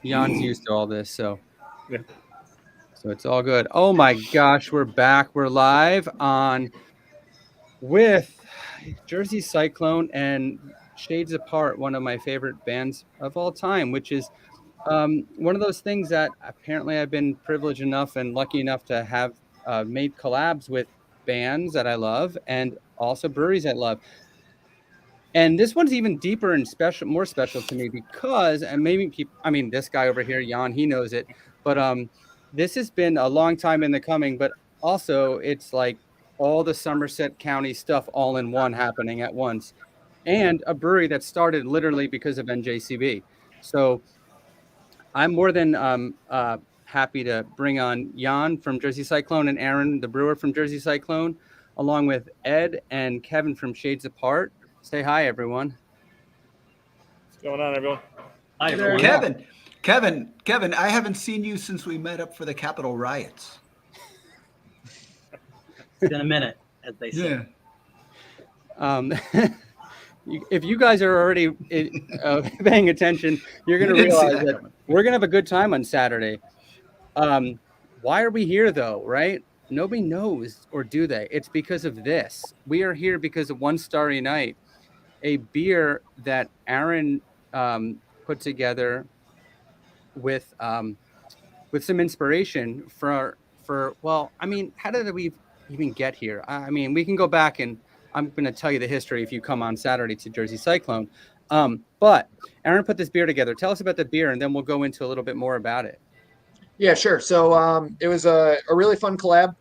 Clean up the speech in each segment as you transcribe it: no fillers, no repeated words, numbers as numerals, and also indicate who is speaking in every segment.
Speaker 1: Jan's used to all this, so
Speaker 2: Yeah.
Speaker 1: so it's all good. Oh my gosh, we're back. We're live on with Jersey Cyclone and Shades Apart, one of my favorite bands of all time, which is one of those things that apparently I've been privileged enough and lucky enough to have made collabs with bands that I love and also breweries I love. And this one's even deeper and more special to me because, and maybe people, I mean, this guy over here, Jan, he knows it, but this has been a long time in the coming, but also it's like all the Somerset County stuff all in one happening at once, and a brewery that started literally because of NJCB. So I'm more than happy to bring on Jan from Jersey Cyclone and Aaron, the brewer from Jersey Cyclone, along with Ed and Kevin from Shades Apart. Say hi, everyone.
Speaker 2: What's going on, everyone?
Speaker 3: Hi, everyone.
Speaker 4: Kevin, I haven't seen you since we met up for the Capitol riots.
Speaker 3: It's been a minute, as they say.
Speaker 4: Yeah.
Speaker 1: If you guys are already paying attention, you're going to realize that we're going to have a good time on Saturday. Why are we here, though, right? Nobody knows, or do they? It's because of this. We are here because of One Starry Night, a beer that Aaron put together with some inspiration for. Well, I mean, how did we even get here? I mean, we can go back and I'm going to tell you the history if you come on Saturday to Jersey Cyclone. But Aaron put this beer together. Tell us about the beer, and then we'll go into a little bit more about it.
Speaker 5: Yeah, sure. So it was a really fun collab,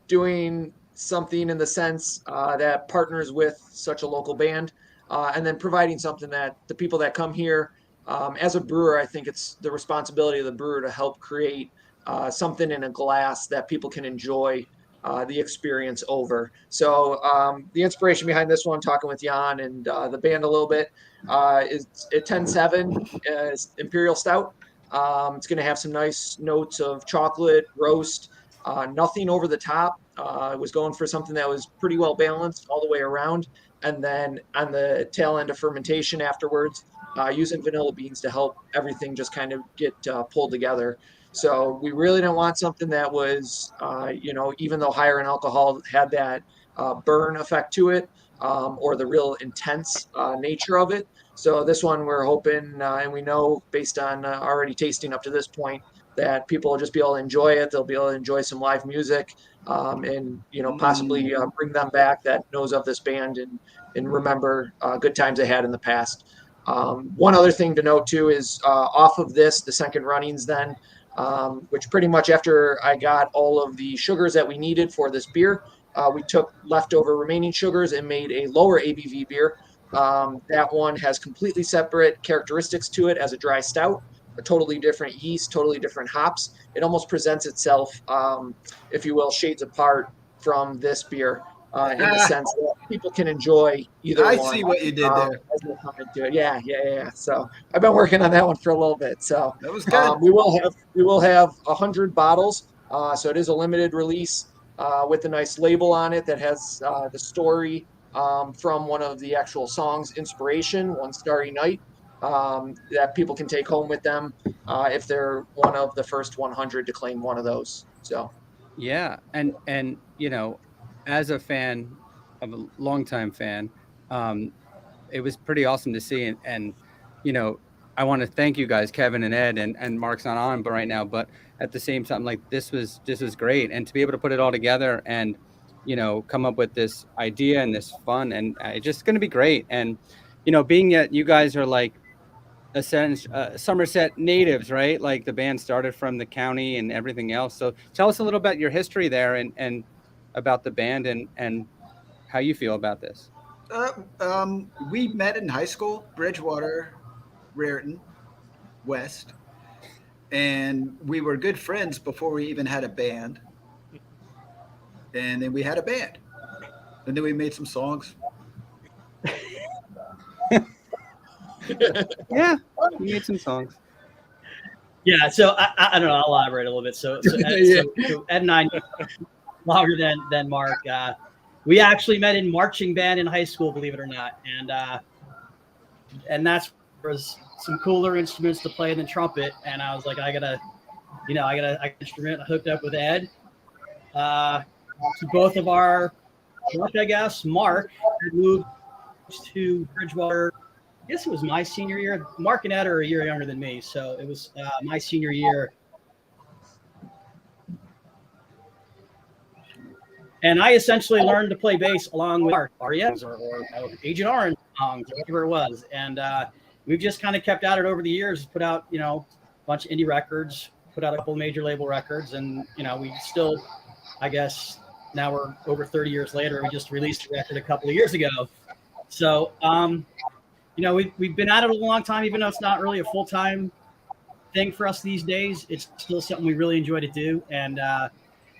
Speaker 5: doing something in the sense that partners with such a local band, and then providing something that the people that come here, as a brewer, I think it's the responsibility of the brewer to help create something in a glass that people can enjoy the experience over. So the inspiration behind this one, talking with Jan and the band a little bit, is at 10.7 is Imperial Stout. It's going to have some nice notes of chocolate, roast, nothing over the top. I was going for something that was pretty well balanced all the way around. And then on the tail end of fermentation afterwards, using vanilla beans to help everything just kind of get pulled together. So we really didn't want something that was, even though higher in alcohol had that burn effect to it, or the real intense nature of it. So this one we're hoping, and we know based on already tasting up to this point, that people will just be able to enjoy it. They'll be able to enjoy some live music, and possibly bring them back that knows of this band and remember good times they had in the past. One other thing to note too is off of this, the second runnings then, which pretty much after I got all of the sugars that we needed for this beer, we took leftover remaining sugars and made a lower ABV beer. That one has completely separate characteristics to it as a dry stout, a totally different yeast, totally different hops. It almost presents itself, if you will, shades apart from this beer, in the sense that people can enjoy either one.
Speaker 4: I see what you did there.
Speaker 5: As they come into it. Yeah. So I've been working on that one for a little bit. So
Speaker 4: that was good.
Speaker 5: We will have 100 bottles. So it is a limited release with a nice label on it that has the story from one of the actual songs, inspiration, One Starry Night, that people can take home with them if they're one of the first 100 to claim one of those. So
Speaker 1: yeah, and as a fan, of a longtime fan, it was pretty awesome to see, and I want to thank you guys, Kevin and Ed, and Mark's not on but right now, but at the same time, like this was great, and to be able to put it all together and come up with this idea and this fun, and it's just going to be great. And being that you guys are like Somerset natives, right? Like the band started from the county and everything else. So tell us a little about your history there and about the band and how you feel about this.
Speaker 4: We met in high school, Bridgewater, Raritan, West, and we were good friends before we even had a band. And then we had a band, and then we made some songs.
Speaker 1: Yeah, we made some songs.
Speaker 3: Yeah, so I don't know. I'll elaborate a little bit. So Ed and I, longer than Mark, we actually met in marching band in high school, believe it or not, and that's was some cooler instruments to play than trumpet, and I was like, I got an instrument. I hooked up with Ed. So both of our, I guess, Mark had moved to Bridgewater. I guess it was my senior year. Mark and Ed are a year younger than me, so it was my senior year. And I essentially learned to play bass along with REMs or Agent Orange songs, whatever it was. And we've just kind of kept at it over the years, put out, a bunch of indie records, put out a couple of major label records. And, we still, I guess, now we're over 30 years later. We just released a record a couple of years ago. So, we've been at it a long time, even though it's not really a full-time thing for us these days. It's still something we really enjoy to do. And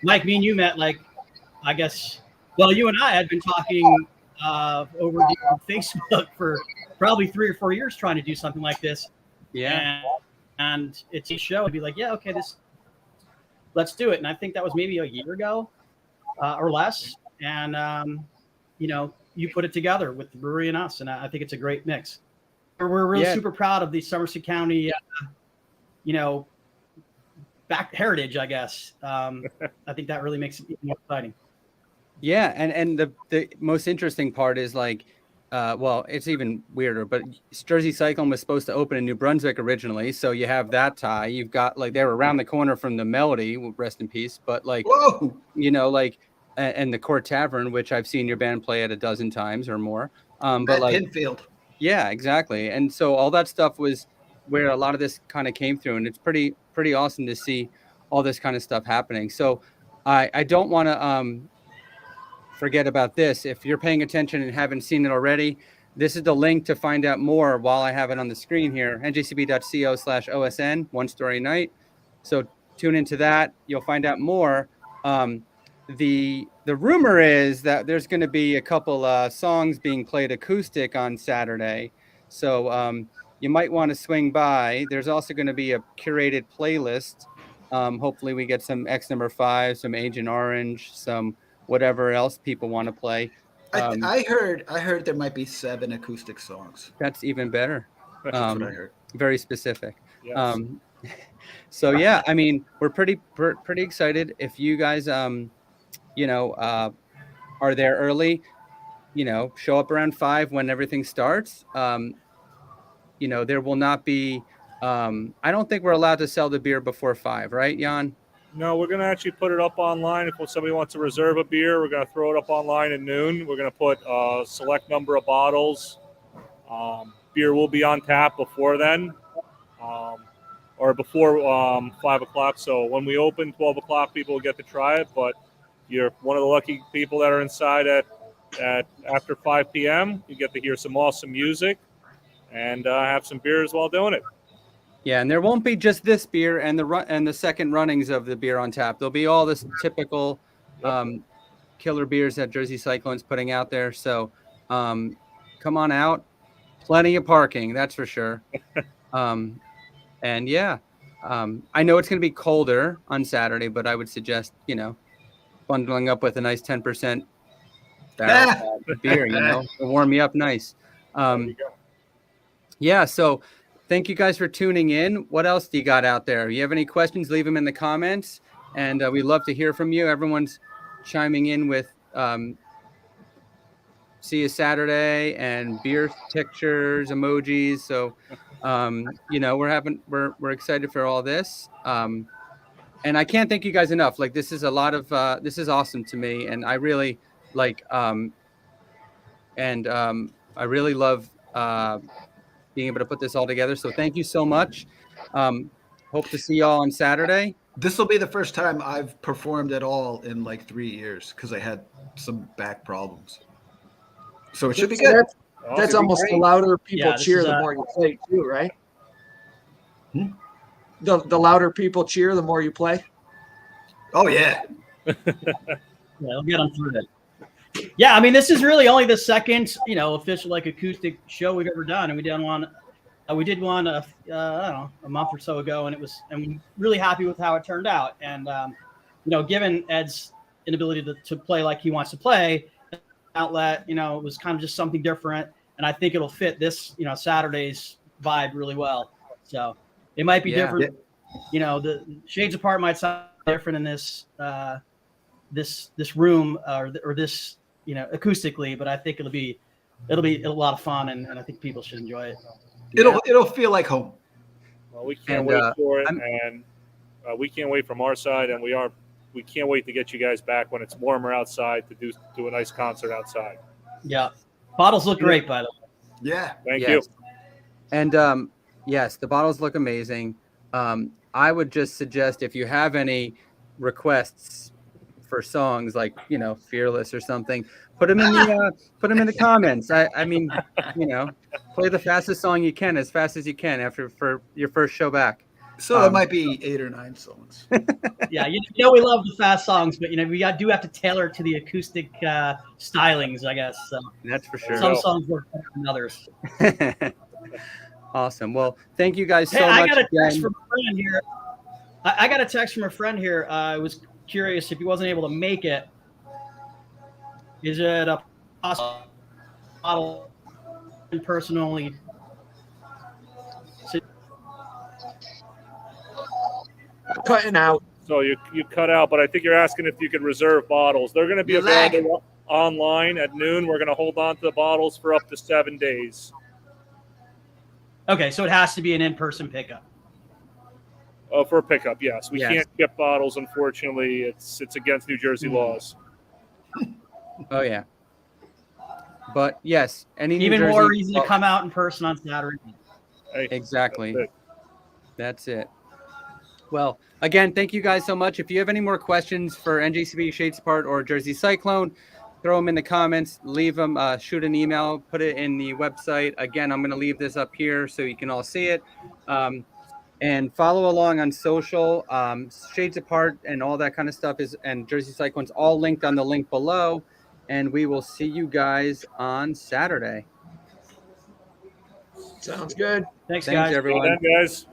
Speaker 3: Mike, me and you met I guess, you and I had been talking over Facebook for probably 3 or 4 years trying to do something like this.
Speaker 1: Yeah.
Speaker 3: And it's a show. I'd be like, yeah, okay, let's do it. And I think that was maybe a year ago or less. And, you put it together with the brewery and us. And I think it's a great mix. We're really super proud of the Somerset County, back heritage, I guess. I think that really makes it even more exciting.
Speaker 1: Yeah, and the most interesting part is it's even weirder, but Jersey Cyclone was supposed to open in New Brunswick originally, so you have that tie. You've got they were around the corner from the Melody, rest in peace, but
Speaker 4: Whoa!
Speaker 1: And the Court Tavern, which I've seen your band play at a dozen times or more.
Speaker 4: At Pinfield.
Speaker 1: Yeah, exactly. And so all that stuff was where a lot of this kind of came through, and it's pretty awesome to see all this kind of stuff happening. So I don't want to forget about this. If you're paying attention and haven't seen it already, this is the link to find out more while I have it on the screen here, njcb.co/OSN, One Starry Night. So tune into that. You'll find out more. The rumor is that there's going to be a couple songs being played acoustic on Saturday. So you might want to swing by. There's also going to be a curated playlist. Hopefully we get some X number 5, some Agent Orange, some whatever else people want to play.
Speaker 4: I heard there might be 7 acoustic songs.
Speaker 1: That's even better.
Speaker 4: That's what I heard.
Speaker 1: Very specific.
Speaker 2: Yes.
Speaker 1: So yeah, I mean, we're pretty excited. If you guys are there early, show up around 5 when everything starts. There will not be I don't think we're allowed to sell the beer before 5, right, Jan?
Speaker 2: No, we're going to actually put it up online. If somebody wants to reserve a beer, we're going to throw it up online at noon. We're going to put a select number of bottles. Beer will be on tap before then, or before 5 o'clock. So when we open, 12 o'clock, people will get to try it. But you're one of the lucky people that are inside at after 5 p.m. You get to hear some awesome music and have some beers while doing it.
Speaker 1: Yeah, and there won't be just this beer and the second runnings of the beer on tap. There'll be all this typical killer beers that Jersey Cyclone's putting out there. So come on out. Plenty of parking, that's for sure. And yeah, I know it's going to be colder on Saturday, but I would suggest, bundling up with a nice 10% barrel beer, to warm you up nice. Yeah, so thank you guys for tuning in. What else do you got out there? You have any questions, leave them in the comments. And we'd love to hear from you. Everyone's chiming in with see you Saturday and beer pictures, emojis. So, we're excited for all this. And I can't thank you guys enough. This is a lot of, this is awesome to me. And I really I really love being able to put this all together. So thank you so much. Hope to see y'all on Saturday.
Speaker 4: This will be the first time I've performed at all in 3 years because I had some back problems. So it should be good.
Speaker 5: That's almost the louder people cheer, the more you play too, right? The louder people cheer, the more you play.
Speaker 4: Oh yeah.
Speaker 3: Yeah, we'll get them through that. Yeah, I mean, this is really only the second, official acoustic show we've ever done, and we did one I don't know, a month or so ago, and I'm really happy with how it turned out. And given Ed's inability to play like he wants to play, outlet, it was kind of just something different, and I think it'll fit this, Saturday's vibe really well. So it might be
Speaker 1: Yeah.
Speaker 3: different. You know, the Shades Apart might sound different in this this room or this, you know, acoustically, but I think it'll be a lot of fun, and I think people should enjoy it.
Speaker 4: It'll feel like home.
Speaker 2: Well, we can't
Speaker 1: And,
Speaker 2: wait for it,
Speaker 1: I'm-
Speaker 2: and we can't wait from our side, and we can't wait to get you guys back when it's warmer outside to do a nice concert outside.
Speaker 3: Yeah, bottles look great, by the way.
Speaker 4: Yeah.
Speaker 2: Thank
Speaker 1: Yes.
Speaker 2: you.
Speaker 1: And yes, the bottles look amazing. I would just suggest if you have any requests for songs like, you know, Fearless or something, put them in the comments. I mean, you know, play the fastest song you can as fast as you can for your first show back.
Speaker 4: So that might be 8 or 9 songs.
Speaker 3: Yeah, you know we love the fast songs, but you know we do have to tailor it to the acoustic stylings, I guess. So
Speaker 1: That's for sure.
Speaker 3: some songs work better than others.
Speaker 1: Awesome. Well, thank you guys so
Speaker 3: Hey,
Speaker 1: much.
Speaker 3: I got a text
Speaker 1: again.
Speaker 3: from a friend here. I got a text from a friend here. I was curious if he wasn't able to make it. Is it a possible model in person only?
Speaker 5: Cutting out.
Speaker 2: So you cut out, but I think you're asking if you could reserve bottles. They're going to be
Speaker 4: You're
Speaker 2: available online at noon. We're going to hold on to the bottles for up to 7 days.
Speaker 3: Okay, so it has to be an in-person pickup.
Speaker 2: Oh, for pickup, yes. We
Speaker 1: Yes.
Speaker 2: can't ship bottles, unfortunately. It's against New Jersey laws.
Speaker 1: Oh yeah. But yes, any New
Speaker 3: Even
Speaker 1: Jersey-
Speaker 3: more reason to come out in person on Saturday.
Speaker 2: Hey,
Speaker 1: Exactly.
Speaker 2: that's it.
Speaker 1: That's it. Well, again, thank you guys so much. If you have any more questions for NJCB, Shades Apart, or Jersey Cyclone, throw them in the comments, leave them, shoot an email, put it in the website. Again, I'm going to leave this up here so you can all see it. And follow along on social. Shades Apart and all that kind of stuff and Jersey Cyclone's all linked on the link below. And we will see you guys on Saturday.
Speaker 5: Sounds good.
Speaker 3: Thanks,
Speaker 1: Thanks,
Speaker 3: guys.
Speaker 1: everyone.
Speaker 2: Good night, guys.